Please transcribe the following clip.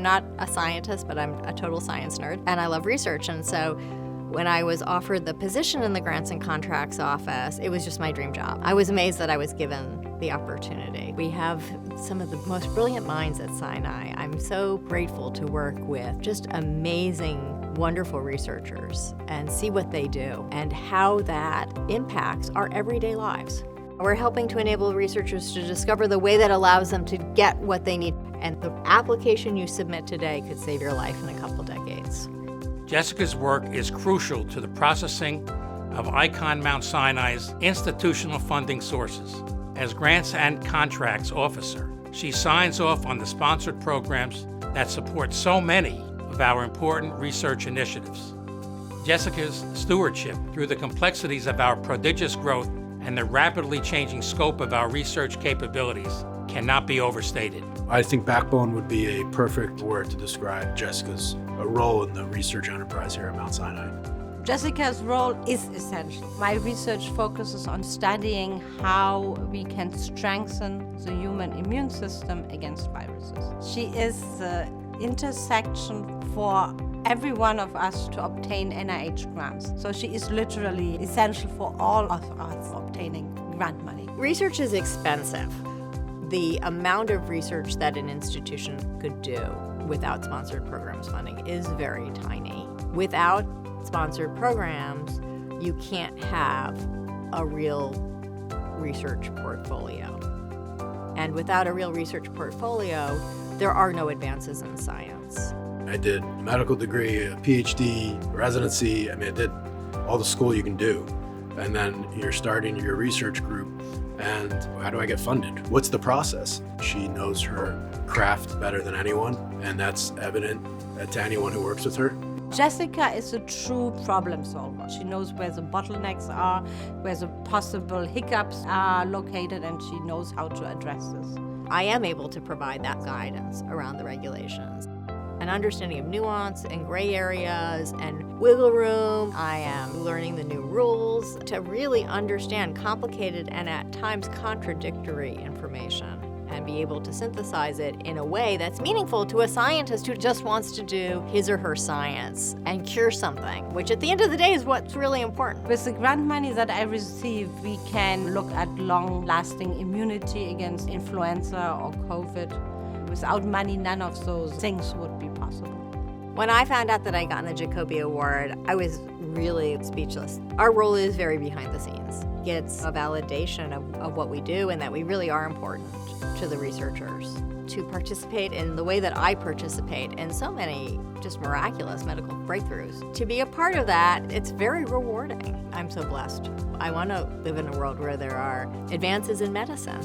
not a scientist, but I'm a total science nerd, and I love research. And so when I was offered the position in the Grants and Contracts office, it was just my dream job. I was amazed that I was given the opportunity. We have some of the most brilliant minds at Sinai. I'm so grateful to work with just amazing, wonderful researchers and see what they do and how that impacts our everyday lives. We're helping to enable researchers to discover the way that allows them to get what they need. And the application you submit today could save your life in a couple decades. Jessica's work is crucial to the processing of Icon Mount Sinai's institutional funding sources. As Grants and Contracts Officer, she signs off on the sponsored programs that support so many of our important research initiatives. Jessica's stewardship through the complexities of our prodigious growth and the rapidly changing scope of our research capabilities cannot be overstated. I think backbone would be a perfect word to describe Jessica's role in the research enterprise here at Mount Sinai. Jessica's role is essential. My research focuses on studying how we can strengthen the human immune system against viruses. She is the intersection for every one of us to obtain NIH grants. So she is literally essential for all of us obtaining grant money. Research is expensive. The amount of research that an institution could do without sponsored programs funding is very tiny. Without sponsored programs, you can't have a real research portfolio. And without a real research portfolio, there are no advances in science. I did a medical degree, a PhD, residency. I did all the school you can do. And then you're starting your research group, and how do I get funded? What's the process? She knows her craft better than anyone, and that's evident to anyone who works with her. Jessica is a true problem solver. She knows where the bottlenecks are, where the possible hiccups are located, and she knows how to address this. I am able to provide that guidance around the regulations. An understanding of nuance and gray areas and wiggle room. I am learning the new rules to really understand complicated and at times contradictory information and be able to synthesize it in a way that's meaningful to a scientist who just wants to do his or her science and cure something, which at the end of the day is what's really important. With the grant money that I receive, we can look at long-lasting immunity against influenza or COVID. Without money, none of those things would be possible. When I found out that I got the Jacobi Award, I was really speechless. Our role is very behind the scenes. It's a validation of what we do and that we really are important to the researchers. To participate in the way that I participate in so many just miraculous medical breakthroughs. To be a part of that, it's very rewarding. I'm so blessed. I want to live in a world where there are advances in medicine.